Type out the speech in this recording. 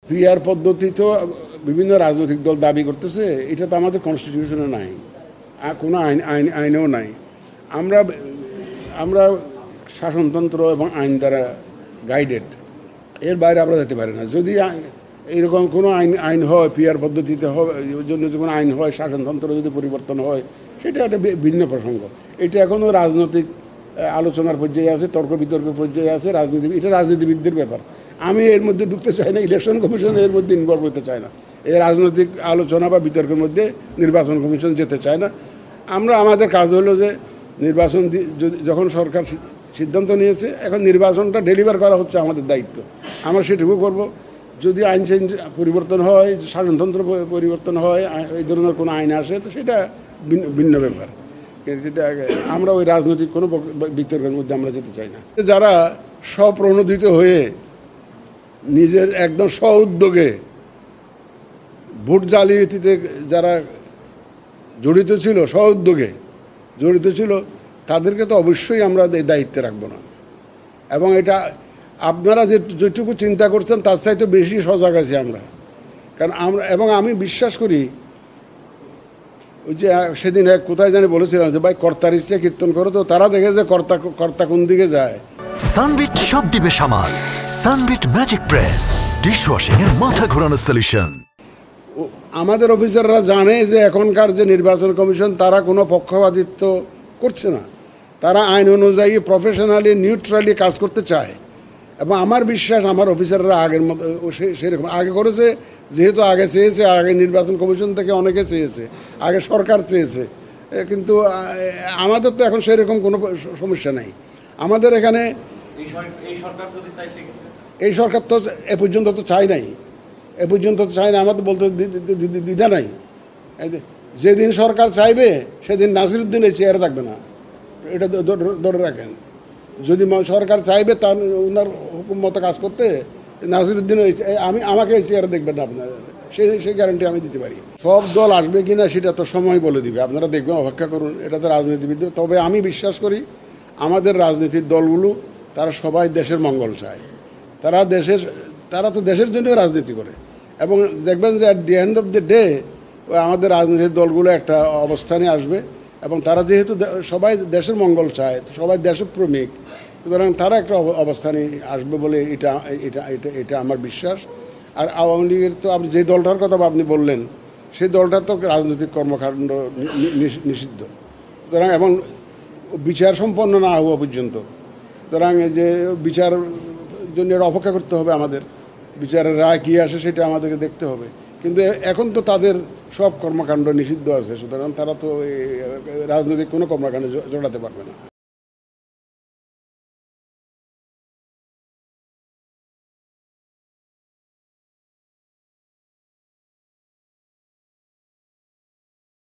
PR পদ্ধতি তো বিভিন্ন রাজনৈতিক দল দাবি করতেছে, এটা তো আমাদের কনস্টিটিউশনে নাই, আর কোনো আইনেও নাই। আমরা আমরা শাসনতন্ত্র এবং আইন দ্বারা গাইডেড, এর বাইরে আমরা যেতে পারি না। যদি এরকম কোনো আইন হয়, পিআর পদ্ধতিতে জন্য কোনো আইন হয়, শাসনতন্ত্র যদি পরিবর্তন হয়, সেটা একটা ভিন্ন প্রসঙ্গ। এটা এখনও রাজনৈতিক আলোচনার পর্যায়ে আছে, তর্ক বিতর্কের পর্যায়ে আছে। এটা রাজনীতিবিদদের ব্যাপার। আমি এর মধ্যে ঢুকতে চাই না, ইলেকশন কমিশন এর মধ্যে ইনভলভ হতে চায় না। এই রাজনৈতিক আলোচনা বা বিতর্কের মধ্যে নির্বাচন কমিশন যেতে চায় না। আমরা আমাদের কাজ হলো যে নির্বাচন যখন সরকার সিদ্ধান্ত নিয়েছে, এখন নির্বাচনটা ডেলিভার করা হচ্ছে আমাদের দায়িত্ব। আমরা সেটুকু করব। যদি আইন চেঞ্জ পরিবর্তন হয়, শাসনতন্ত্র পরিবর্তন হয়, এই ধরনের কোনো আইন আসে, তো সেটা ভিন্ন ব্যাপার। যেটা আমরা ওই রাজনৈতিক কোনো বিতর্কের মধ্যে আমরা যেতে চাই না। যারা স্বপ্রণোদিত হয়ে নিজের একদম স্ব উদ্যোগে ভোট জালিয়াতিতে যারা জড়িত ছিল, স্ব উদ্যোগে জড়িত ছিল, তাদেরকে তো অবশ্যই আমরা এই দায়িত্বে রাখবো না। এবং এটা আপনারা যেটুকু চিন্তা করছেন তার চাইতে বেশি সজাগ আছি আমরা। কারণ আমি বিশ্বাস করি, ওই যে সেদিন কোথায় জানি বলেছিলাম যে ভাই কর্তার ইচ্ছে কীর্তন করো, তো তারা দেখে যে কর্তা কোন দিকে যায়। সানবিট সব দিবে সামাল। সানবিট ম্যাজিক প্রেস ডিশওয়াশিং এর মাথা ঘোরানো সলিউশন। আমাদের অফিসাররা জানে যে এখনকার যে নির্বাচন কমিশন, তারা কোনো পক্ষপাতিত্ব করছে না। তারা আইন অনুযায়ী প্রফেশনালি নিউট্রালি কাজ করতে চায়। এবং আমার বিশ্বাস আমার অফিসাররা আগের মতো সেরকম আগে করেছে, যেহেতু আগে চেয়েছে, আগে নির্বাচন কমিশন থেকে অনেকে চেয়েছে, আগে সরকার চেয়েছে। কিন্তু আমাদের তো এখন সেরকম কোনো সমস্যা নাই। আমাদের এখানে এই সরকার তো এ পর্যন্ত তো চাই নাই, আমাদের বলতে দ্বিধা নাই। যেদিন সরকার চাইবে সেদিন নাসিরউদ্দিন এই চেয়ারে থাকবে না, এটা ধরে রাখেন। যদি সরকার চাইবে তার ওনার হুকুম মতো কাজ করতে, নাসিরউদ্দিন আমাকে এই চেয়ারে দেখবেন না আপনার, সেই গ্যারান্টি আমি দিতে পারি। সব দল আসবে কি না সেটা তো সময় বলে দিবে, আপনারা দেখবেন, অপেক্ষা করুন। এটা তো রাজনীতিবিদ। তবে আমি বিশ্বাস করি আমাদের রাজনীতির দলগুলো তারা সবাই দেশের মঙ্গল চায়। তারা তো দেশের জন্যই রাজনীতি করে। এবং দেখবেন যে at the end of the day আমাদের রাজনীতির দলগুলো একটা অবস্থানে আসবে। এবং তারা যেহেতু সবাই দেশের মঙ্গল চায়, সবাই দেশপ্রেমিক, সুতরাং তারা একটা অবস্থানে আসবে বলে এটা আমার বিশ্বাস। আর আওয়ামী লীগের তো আপনি যে দলটার কথা আপনি বললেন, সেই দলটার তো রাজনৈতিক কর্মকাণ্ড নিষিদ্ধ। সুতরাং এবং বিচার সম্পন্ন না হওয়া পর্যন্ত, সুতরাং এই যে বিচার জন্য অপেক্ষা করতে হবে আমাদের। বিচারের রায় কী আসে সেটা আমাদেরকে দেখতে হবে। কিন্তু এখন তো তাদের সব কর্মকাণ্ড নিষিদ্ধ আছে, সুতরাং তারা তো রাজনৈতিক কোনো কর্মকাণ্ডে জড়াতে পারবে না।